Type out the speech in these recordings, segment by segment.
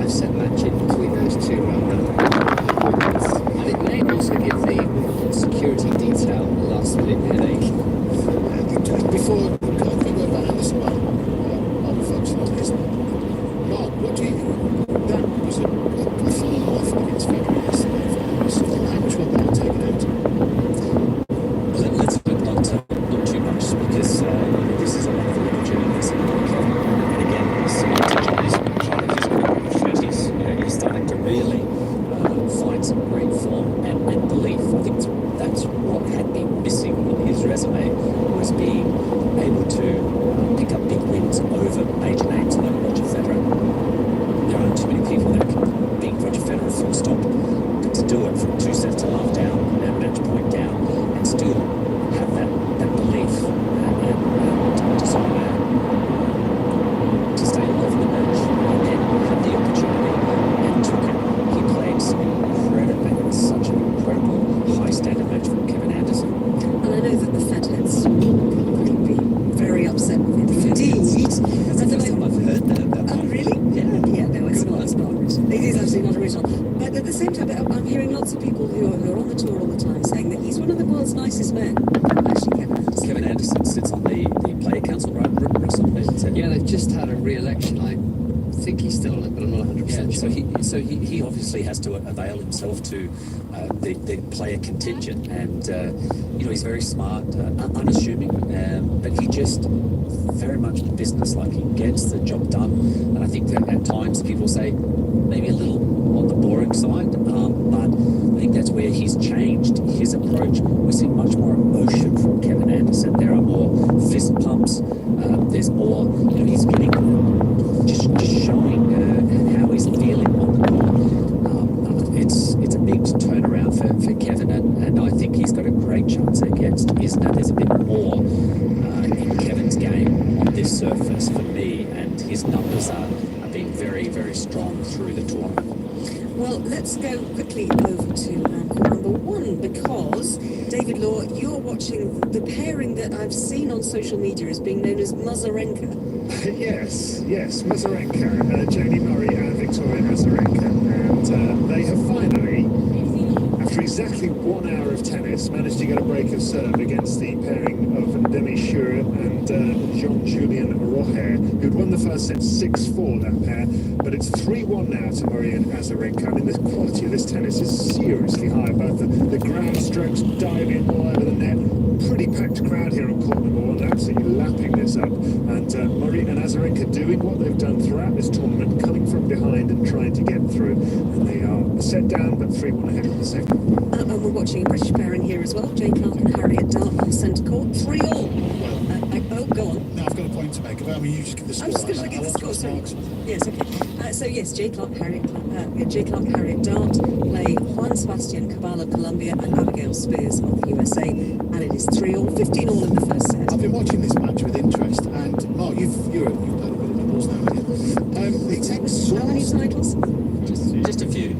5-set match in between those two opponents. And it may also give the security detail a last-minute headache. Before we go behind this one, other folks know this. Mark, what do you think? That was a final effort against Federer yesterday. Was the actual ball taken out? Well, let's hope not too much, because this is a wonderful opportunity. And again, this is part of his 30s. He's starting to really find some great form and belief. I think that's what had been missing in his resume, was being able to pick up big wins over major names like Roger Federer. There aren't too many people that can beat Roger Federer full stop, but to do it from 2 sets to love down and match point down and still have that belief and desire to stay alive in the match, and then have the opportunity and took it. He played such an incredible high standard match from Kevin Anderson. And I know that the Fed heads will be very upset with him. Indeed. That's the first time I've heard that. Oh, really? Yeah. Yeah, no, it's not. It's not original. It is absolutely not original. But at the same time, I'm hearing lots of people who are on the tour all the time saying that he's one of the world's nicest men. Actually, Kevin Anderson sits on the player council, right? Russell? Yeah, they've just had a re-election. I think he's still on it, but I'm not 100% sure. So he obviously has to avail himself to the player contingent, and he's very smart, unassuming, but he just very much business-like. He gets the job done, and I think that at times people say maybe a little on the boring side, but I think that's where he's changed his approach. We're seeing much more emotion from Kevin Anderson. There are more fist pumps. There's more. He's getting just showing how he's feeling on the court. It's a big turnaround for Kevin, and I think he's got a great chance against Isner. There's a bit more in Kevin's game on this surface for me, and his numbers are being very, very strong through the tournament. well, let's go quickly over to court number 1, because, David Law, you're watching the pairing that I've seen on social media as being known as Mazarenka. Yes, Mazarenka, Janie Murray and Victoria Azarenka, and they have finally, after exactly 1 hour of tennis, managed to get a break of serve against the pairing of Demi Shure and Jean-Julien Roher, who'd won the first set 6-4, that pair, but it's 3-1 now to Murray and Azarenka. I mean, the quality of this tennis is seriously high, both the ground strokes diving all over the net. Pretty packed crowd here on court number 1, absolutely lapping this up, and Murray and Azarenka doing what they've done throughout this tournament, coming from behind and trying to get through, and they are set down but 3-1 ahead in the second. And we're watching a British pairing here as well, Jay Clark and Harriet Dart on centre court, 3-all. Go on. Now I've got a point to make. I mean, you just give the score. I'm just going to give the score, sorry. Yes, okay. So yes, Jay Clark, Harriet Dart play Juan Sebastian Cabal of Colombia and Abigail Spears of the USA, and it is 3-all, 15-all in the first set. I've been watching this match with interest, and Mark, you've played a bit of doubles now, haven't you? It's exhausting. How many titles? Just a few.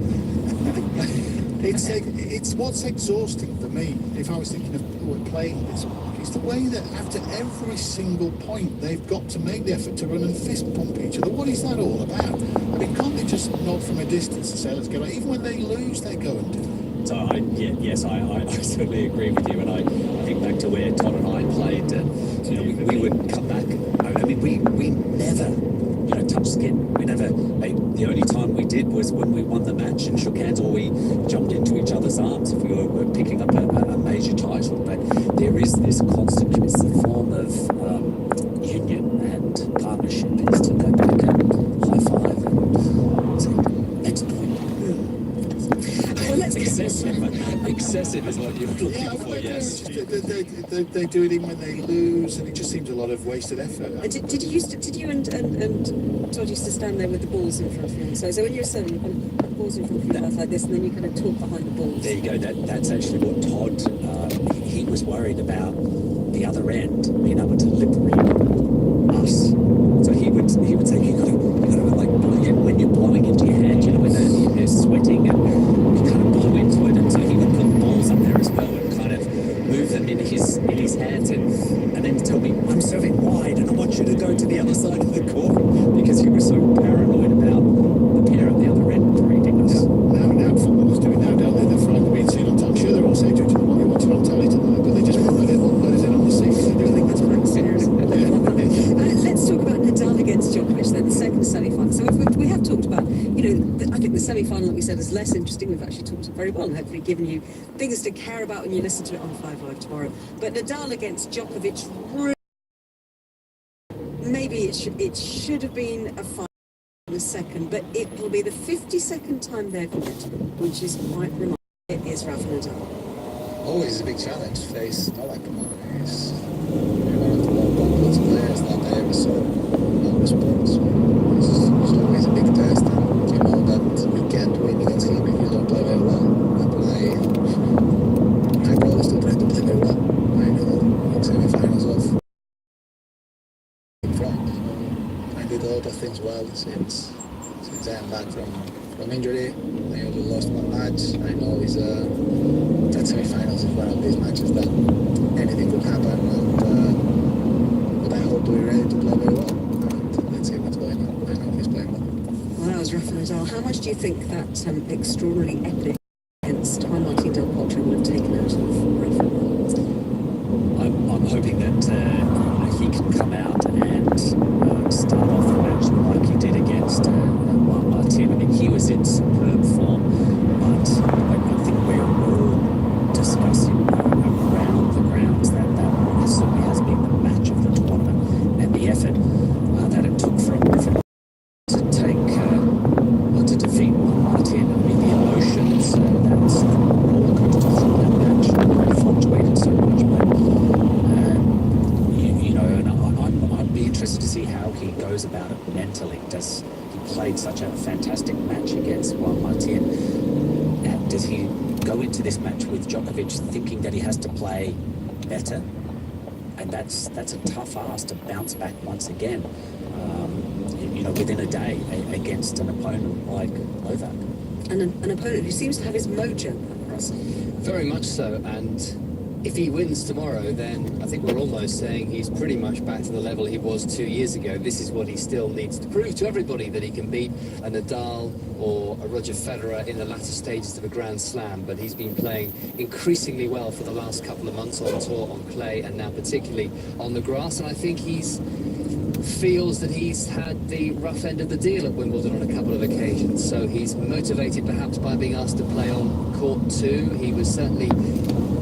It's what's exhausting for me, if I was thinking of playing this, is the way that after every single point they've got to make the effort to run and fist pump each other. What is that all about? I mean, can't they just nod from a distance and say, let's go? Even when they lose, they go and do it. So I certainly agree with you, and I think back to where Todd and I played. We would come back. I mean, we never, touched skin. We never. The only time we did was when we won the match and shook hands, or we jumped into each other's arms if we were picking up a major title. But there is this constant. It's a form of union and partnership. It's to go back and high five and say, next point. Well, let's Excessive is what you're looking for, yes. They do it even when they lose, and it just seems a lot of wasted effort. Did you and Todd used to stand there with the balls in front of you? So when you're serving, you kind of put the balls in front of your mouth like this, and then you kind of talk behind the balls. There you go. That's actually what Todd, he was worried about the other end, being able to lip read us. So he would say, you gotta like, when you're blowing into your hand, when they're sweating, and you kind of blow into it, and so he would put balls up there as well and kind of move them in his hands, and then tell me, I'm serving wide and I want you to go to the other side of the court, because he was so paranoid about the pair at the other end. Ridiculous. Now footballers do it now, don't they? They're frightened of being seen on telly. Sure, they're all saying to each other what they watching on telly tonight, but they just won't let those in on the scene. I think that's quite serious. Let's talk about Nadal against Djokovic, then the second semi-final. So we have talked about, I think the semi-final that we said is less interesting. We've actually talked very well and hopefully given you things to care about when you listen to it on 5 Live tomorrow. But Nadal against Djokovic, maybe it should have been a final in a second, but it will be the 52nd time they've met, which is quite remarkable. It is Rafa Nadal. Always a big challenge to face Novak. He's one of the more complex players that I ever saw in the sport. So it's always a big test, and you know that you can't win against him if you don't play very well. But my goal is to try to play very well. I know in semi-finals of in front. I did a lot of things well since I am back from injury. I only lost one match. I know that semi-finals is one of these matches that anything could happen, but I hope we're ready to play very well. And let's see what's going on. I know he's playing well. Well, that was Rafa Nadal. How much do you think that extraordinarily epic against Juan Martín del Potro would have taken out of Rafa? I'm hoping that he can come out and start off the match like he did against Juan Martín. I mean, he was in superb form, but I think we're all discussing around the grounds that certainly has been the match of the tournament, and the effort that it took from to defeat Juan Martín. I mean, the emotions that's roller coaster through that match fluctuated so much, but and I'd be interested to see how he goes about it mentally. He played such a fantastic match against Juan Martín, and does he go into this match with Djokovic thinking that he has to play better? And that's a tough ask to bounce back once again, within a day against an opponent like Novak. And an opponent who seems to have his mojo, Russell. Very much so, and if he wins tomorrow, then I think we're almost saying he's pretty much back to the level he was 2 years ago. This is what he still needs to prove to everybody, that he can beat a Nadal or a Roger Federer in the latter stages of a Grand Slam. But he's been playing increasingly well for the last couple of months on tour, on clay, and now particularly on the grass. And I think feels that he's had the rough end of the deal at Wimbledon on a couple of occasions. So he's motivated perhaps by being asked to play on court too. He was certainly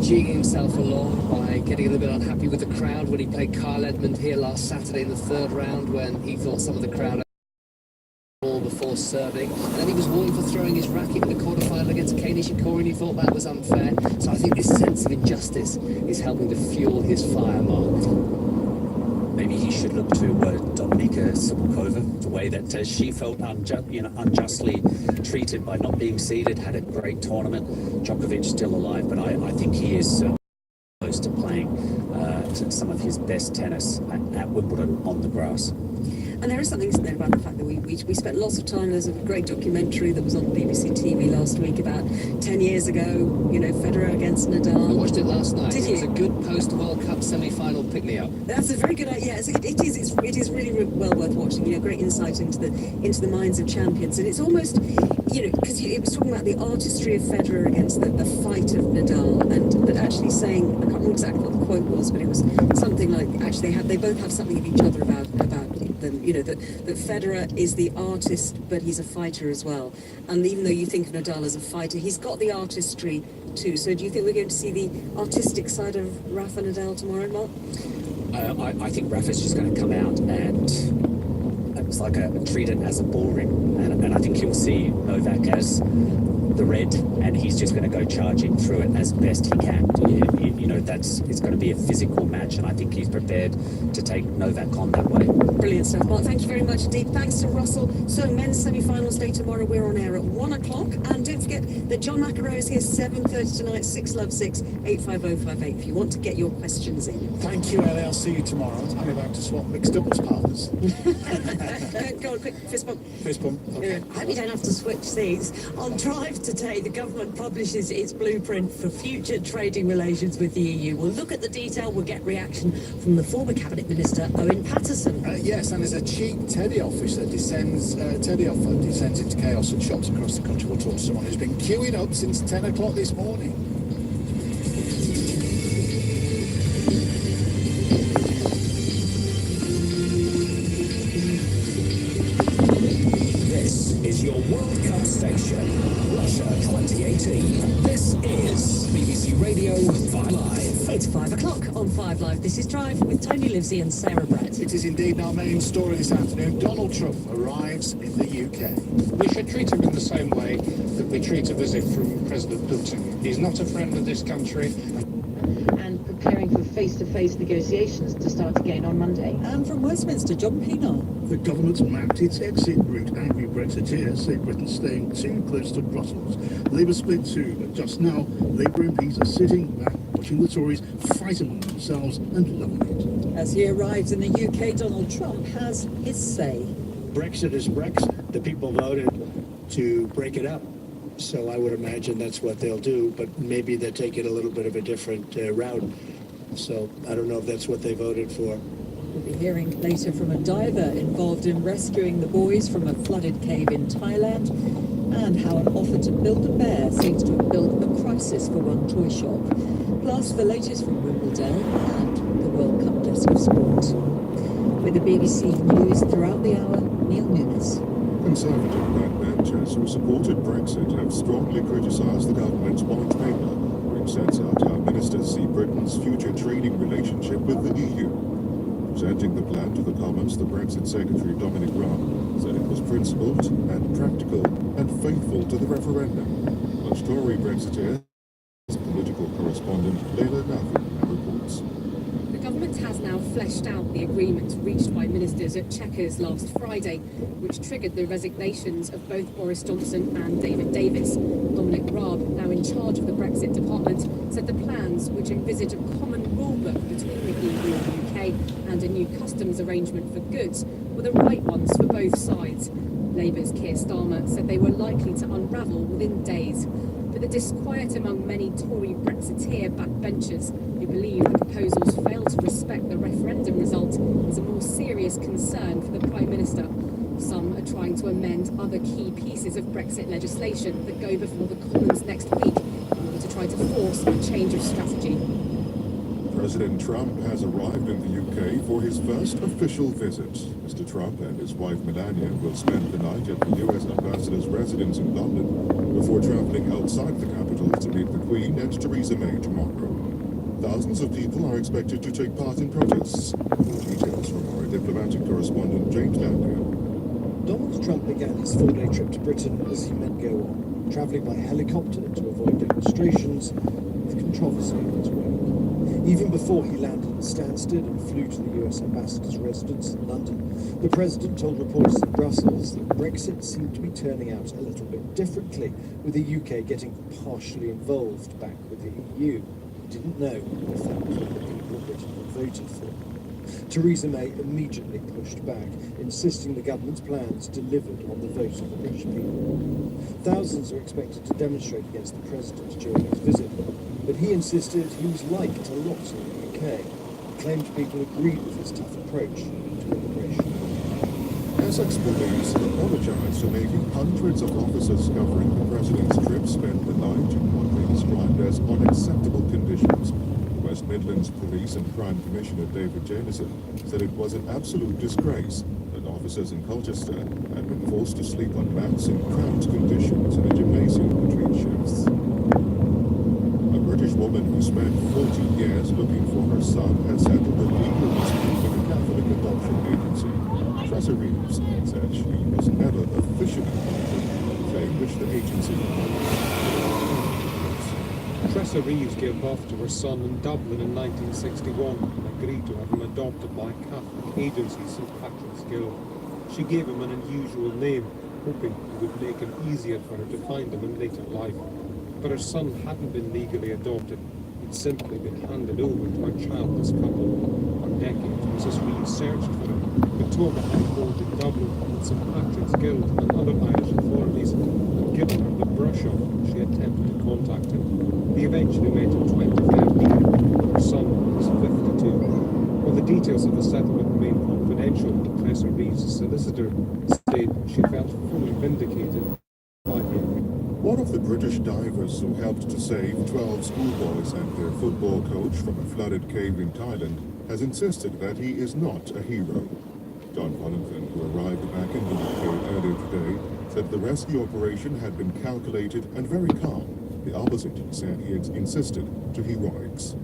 jigging himself along by getting a little bit unhappy with the crowd when he played Kyle Edmund here last Saturday in the third round, when he thought some of the crowd ball before serving, and then he was warning for throwing his racket in the quarterfinal against Kei Nishikori, and he thought that was unfair. So I think this sense of injustice is helping to fuel his fire, Mark. Maybe he should look to Dominika Sibylkova, the way that she felt unjustly treated by not being seeded, had a great tournament. Djokovic still alive, but I think he is close to playing some of his best tennis at Wimbledon on the grass. And there is something, isn't there, about the fact that we spent lots of time. There's a great documentary that was on BBC TV last week about 10 years ago, Federer against Nadal. I watched it last night. Did you? It was a good post-World Cup semi-final pick-me-up. That's a very good idea. It is really well worth watching. Great insight into the minds of champions. And it's almost, because it was talking about the artistry of Federer against the fight of Nadal, but actually saying, I can't remember exactly what the quote was, but it was something like, actually they both have something of each other about them. That Federer is the artist, but he's a fighter as well. And even though you think of Nadal as a fighter, he's got the artistry too. So do you think we're going to see the artistic side of Rafa Nadal tomorrow, Mark? I think Rafa's just going to come out and it's like treat it as a bull ring, and I think he'll see Novak as the red, and he's just going to go charging through it as best he can. It's going to be a physical match, and I think he's prepared to take Novak on that way. Brilliant stuff, Mark. Thank you very much indeed. Thanks to Russell. So men's semi-finals day tomorrow. We're on air at 1 o'clock, and don't forget that John McEnroe is here 7:30 tonight. 6 85058 if you want to get your questions in. Thank you, Ellie. I'll see you tomorrow. I'm about to swap mixed doubles partners. Go on. a quick fist bump. Fist bump. Okay. I hope you don't have to switch seats. On Drive today, the government publishes its blueprint for future trading relations with the EU. We'll look at the detail, we'll get reaction from the former Cabinet Minister, Owen Paterson. Yes, and as a cheap teddy officer descends into chaos at shops across the country, we'll talk to someone who's been queuing up since 10 o'clock this morning. This is your World Cup station, Russia 2018. This is BBC Radio 5 Live. It's 5 o'clock on 5 Live. This is Drive with Tony Livesey and Sarah Brett. It is indeed our main story this afternoon. Donald Trump arrives in the UK. We should treat him in the same way that we treat a visit from President Putin. He's not a friend of this country. And preparing for face-to-face negotiations to start again on Monday. And from Westminster, John Pienaar. The government's mapped its exit route. Angry Brexiteers say Britain's staying too close to Brussels. Labour split too, but just now, Labour MPs are sitting back, watching the Tories fight among themselves and loving it. As he arrives in the UK, Donald Trump has his say. Brexit is Brexit. The people voted to break it up. So I would imagine that's what they'll do, but maybe they'll take it a little bit of a different route. So I don't know if that's what they voted for. We'll be hearing later from a diver involved in rescuing the boys from a flooded cave in Thailand, and how an offer to build a bear seems to have built a crisis for one toy shop. Plus the latest from Wimbledon and the World Cup desk of sport. With the BBC News throughout the hour, Neil Nunes. Conservative backbenchers who supported Brexit have strongly criticised the government's white paper, which sets out how ministers see Britain's future trading relationship with the EU. Presenting the plan to the Commons, the Brexit Secretary Dominic Raab said it was principled and practical and faithful to the referendum. But Tory Brexiteer, political correspondent Leila Nafi reports. The government has now fleshed out the agreement reached by ministers at Chequers last Friday, which triggered the resignations of both Boris Johnson and David Davis. Dominic Raab, now in charge of the Brexit department, said the plans, which envisage a common rulebook between the EU and UK and a new customs arrangement for goods, were the right ones for both sides. Labour's Keir Starmer said they were likely to unravel within days. But the disquiet among many Tory Brexiteer backbenchers who believe the proposals fail to respect the referendum result is a more serious concern for the Prime Minister. Some are trying to amend other key pieces of Brexit legislation that go before the Commons next week in order to try to force a change of strategy. President Trump has arrived in the UK for his first official visit. Mr. Trump and his wife Melania will spend the night at the US ambassador's residence in London before travelling outside the capital to meet the Queen and Theresa May tomorrow. Thousands of people are expected to take part in protests. Details from our diplomatic correspondent James Landau. Donald Trump began his 4-day trip to Britain as he meant go on, travelling by helicopter to avoid demonstrations with controversy in his wake. Even before he landed at Stansted and flew to the US ambassador's residence in London, the president told reporters in Brussels that Brexit seemed to be turning out a little bit differently, with the UK getting partially involved back with the EU. He didn't know if that was what the people of Britain had voted for. Theresa May immediately pushed back, insisting the government's plans delivered on the vote of the British people. Thousands are expected to demonstrate against the president during his visit, but he insisted he was liked a lot in the UK. He claimed people agreed with his tough approach to immigration. Essex police apologised for making hundreds of officers covering the president's trip spend the night in what they described as unacceptable conditions. West Midlands Police and Crime Commissioner David Jameson said it was an absolute disgrace that officers in Colchester had been forced to sleep on mats in cramped conditions in a gymnasium between shifts. A British woman who spent 40 years looking for her son has settled a legal dispute with a Catholic adoption agency. Tressa Reeves said she was never officially adopted, a claim which the agency Tressa Reeves gave birth to her son in Dublin in 1961 and agreed to have him adopted by a Catholic agency, St Patrick's Guild. She gave him an unusual name, hoping it would make it easier for her to find him in later life. But her son hadn't been legally adopted. He'd simply been handed over to a childless couple. For decades, Mrs. Reeves searched for him, but Victoria High Court in Dublin and St Patrick's Guild and other Irish authorities had given her the brush off when she attempted to contact him. He eventually met in 2013. Her son was 52. While the details of the settlement remain confidential, Professor Reeves' solicitor said she felt fully vindicated by her. One of the British divers who helped to save 12 schoolboys and their football coach from a flooded cave in Thailand has insisted that he is not a hero. John Wallington, who arrived back in the UK earlier today, said the rescue operation had been calculated and very calm. The opposite, said he had insisted to heroics.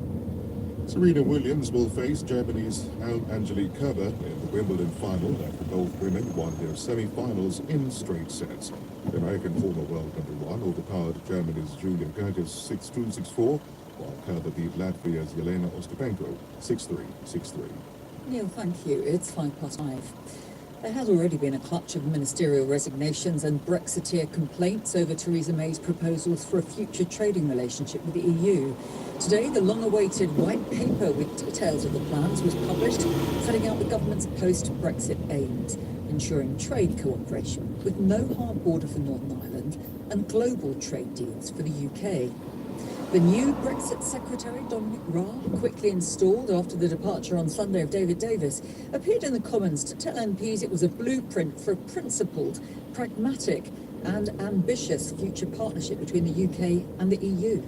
Serena Williams will face Germany's Angelique Kerber in the Wimbledon final after both women won their semi-finals in straight sets. The American former world #1 overpowered Germany's Julia Gerges 6-2, 6-4, while Kerber beat Latvia's Jelena Ostapenko 6-3, 6-3. Neil, thank you. It's 5:05. There has already been a clutch of ministerial resignations and Brexiteer complaints over Theresa May's proposals for a future trading relationship with the EU. Today, the long-awaited white paper with details of the plans was published, setting out the government's post-Brexit aims, ensuring trade cooperation with no hard border for Northern Ireland and global trade deals for the UK. The new Brexit Secretary, Dominic Raab, quickly installed after the departure on Sunday of David Davis, appeared in the Commons to tell MPs it was a blueprint for a principled, pragmatic and ambitious future partnership between the UK and the EU.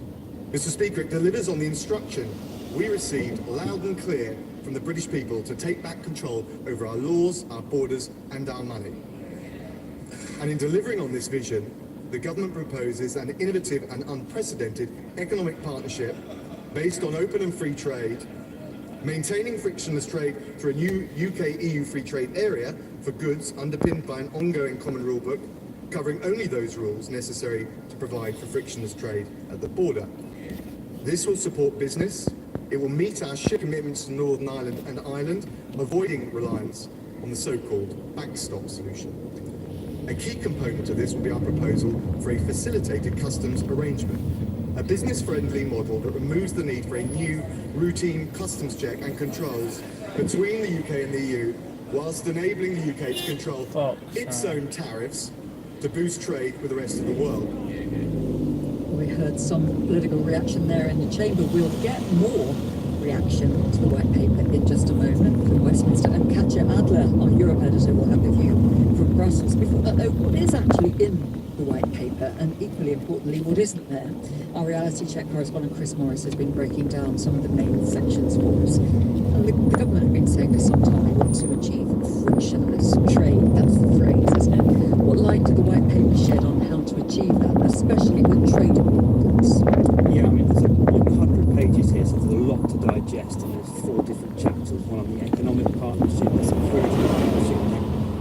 Mr. Speaker, it delivers on the instruction we received loud and clear from the British people to take back control over our laws, our borders and our money. And in delivering on this vision, the government proposes an innovative and unprecedented economic partnership based on open and free trade, maintaining frictionless trade through a new UK-EU free trade area for goods underpinned by an ongoing common rule book, covering only those rules necessary to provide for frictionless trade at the border. This will support business. It will meet our shared commitments to Northern Ireland and Ireland, avoiding reliance on the so-called backstop solution. A key component of this will be our proposal for a facilitated customs arrangement, a business-friendly model that removes the need for a new routine customs check and controls between the UK and the EU, whilst enabling the UK to control its own tariffs to boost trade with the rest of the world. We heard some political reaction there in the chamber. We'll get more reaction to the white paper in just a moment from Westminster, and Katja Adler, our Europe editor, will have a view from Brussels. Before that, though, what is actually in the white paper, and equally importantly, what isn't there? Our reality check correspondent Chris Morris has been breaking down some of the main sections for us. And the government have been saying for some time they want to achieve frictionless trade. That's the phrase, isn't it? What light did the white paper shed on how to achieve that, especially with trade goods? Yeah, I mean, there's 100 pages here, so there's a lot to digest, and there's 4 different chapters, one on the economic partnership, the security partnership,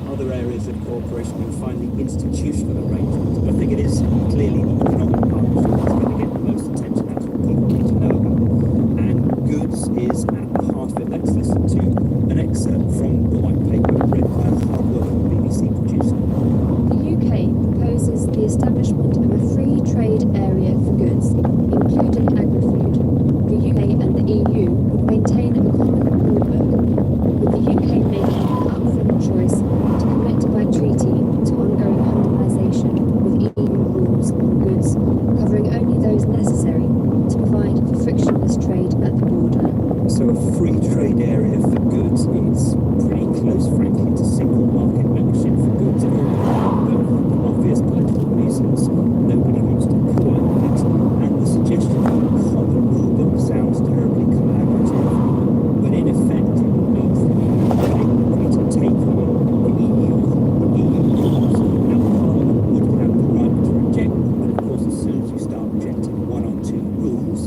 other areas of cooperation, and finally institutional arrangements. But I think it is clearly the economic partnership that's going to get the most attention. That's what people need to know about. And goods is at the heart of it. Let's listen to an excerpt from the white paper read by a hard-working BBC producer. The UK proposes the establishment of a free trade area for goods, including agri-food. The UK and the EU would maintain a common rule book, with the UK making an upfront choice to commit by treaty to ongoing harmonisation with EU rules on goods, covering only those necessary to provide for frictionless trade at the border. So a free trade area for goods is pretty close, frankly, to single market membership for goods. But for obvious political reasons, nobody wants to call it that. And the suggestion of a common rule book sounds terribly collaborative. But in effect, it would mean that the UK would agree to take on the EU rules. Now, Parliament would have the right to reject them, but of course, as soon as you start rejecting 1 or 2 rules,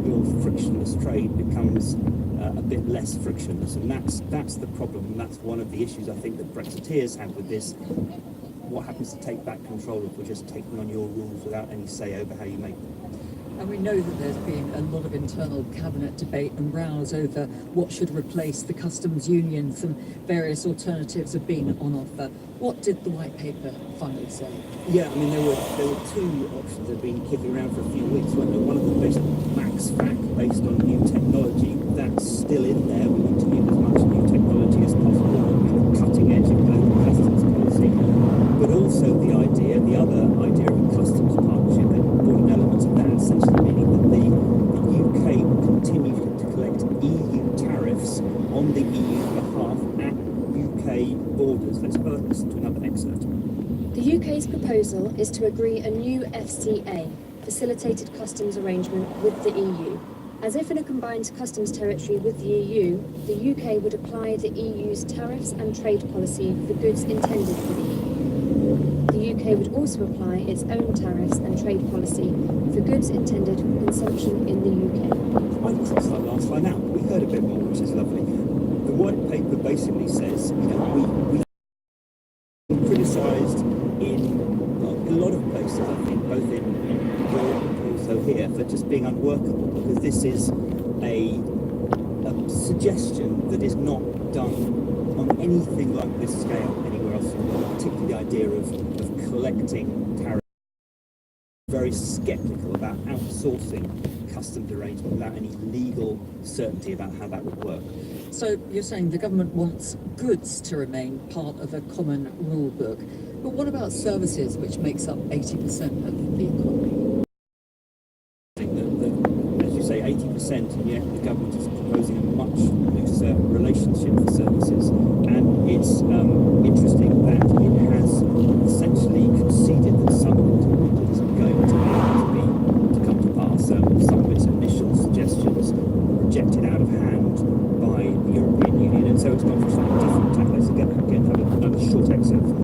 your frictionless trade becomes a bit less frictionless, and that's the problem, and that's one of the issues I think that Brexiteers have with this. What happens to take back control if we're just taking on your rules without any say over how you make them? And we know that there's been a lot of internal cabinet debate and rows over what should replace the customs union. Some various alternatives have been on offer. What did the white paper finally say? Yeah, I mean, there were 2 options that have been kicking around for a few weeks. One of them based on Max FAC, based on new technology. That's still in there. We want to use as much new technology as possible. cutting edge of global customs policy, but also the other idea of a customs partnership that brought an element of that, essentially meaning that the UK will continue to collect EU tariffs on the EU's behalf at UK borders. Let's have a listen to another excerpt. The UK's proposal is to agree a new FCA, facilitated customs arrangement, with the EU. As if in a combined customs territory with the EU, the UK would apply the EU's tariffs and trade policy for goods intended for the EU. The UK would also apply its own tariffs and trade policy for goods intended for consumption in the UK. I crossed that last line out. We heard a bit more, which is lovely. The white paper basically says, we've been criticised in a lot of places, I think, both in Europe and also here, for just being unworkable, because this is a suggestion that is not done on anything like this scale anywhere else in the world, particularly the idea of collecting tariffs. Very sceptical about outsourcing customs arrangement without any legal certainty about how that would work. So you're saying the government wants goods to remain part of a common rule book, but what about services, which makes up 80% of the economy? As you say, 80%, and yet the government is proposing a much looser relationship for services. And it's interesting that it has essentially conceded that some of it isn't going to come to pass. Some of its initial suggestions were rejected out of hand by the European Union, and so it's gone for something different tack. Let's again have another short excerpt.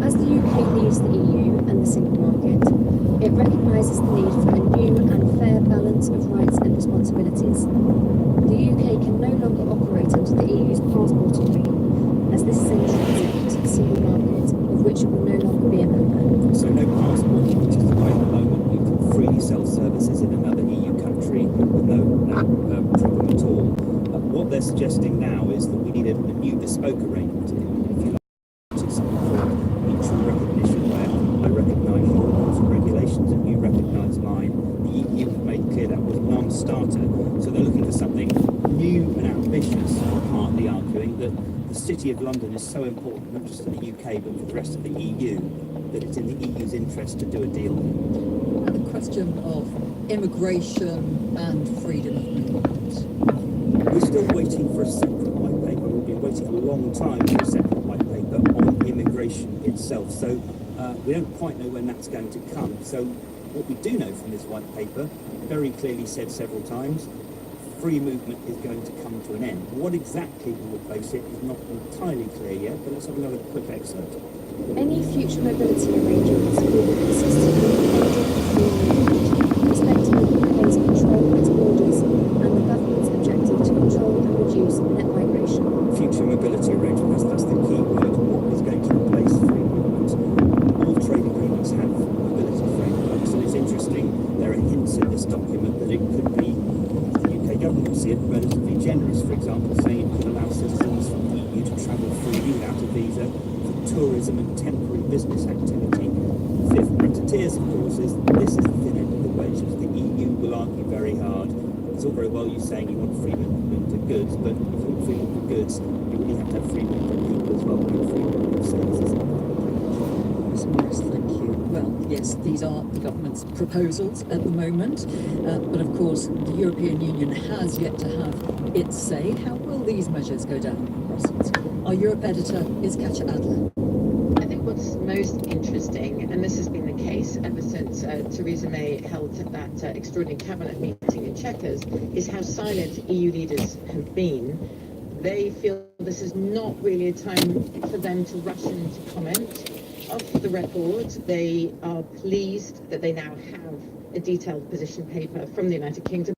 As the UK leaves the EU and the single market, it recognises the need for a new and fair balance of rights and responsibilities. The UK can no longer operate under the EU's passport agreement, as this is a transit single market of which it will no longer be a member. So no passport, which is the way at the moment you can freely sell services in another EU country with no problem at all. What they're suggesting now is that we need a new bespoke arrangement, if you like. It's something called mutual recognition, where I recognise your rules and regulations and you recognise mine. The EU have made clear that was a non-starter, so they're looking for something new and ambitious, partly arguing that the City of London is so important, not just to the UK but for the rest of the EU, that it's in the EU's interest to do a deal. And the question of immigration and freedom of movement. We're still waiting for a separate white paper. We've been waiting a long time for a separate white paper on immigration itself. So we don't quite know when that's going to come. So what we do know from this white paper, very clearly said several times, free movement is going to come to an end. What exactly will replace it is not entirely clear yet, but let's have another quick excerpt. Any future mobility arrangements will be consistent with the engine of free movement, respecting the UK's control of its borders and the government's objective to control and reduce net migration. Future mobility arrangements, that's the key word. What is going to replace free movement? All trade agreements have mobility frameworks, and it's interesting, there are hints in this document that it could be, the UK government would see it relatively generous, for example, saying it could allow citizens from the EU to travel freely without a visa for tourism and temporary business activity. The fifth Brexiteers, of course, is this is the thin end of the wedge, which the EU will argue very hard. It's all very well you saying you want free movement of goods, but if you want free movement of goods, you really have to have free movement of people as well, and free movement of services. Yes, thank you. Well, yes, these are the government's proposals at the moment, but of course the European Union has yet to have its say. How will these measures go down in Brussels? Our Europe editor is Katja Adler. I think what's most interesting, and this has been the case ever since Theresa May held that extraordinary cabinet meeting in Chequers, is how silent EU leaders have been. They feel this is not really a time for them to rush into comment. Off the record, they are pleased that they now have a detailed position paper from the United Kingdom.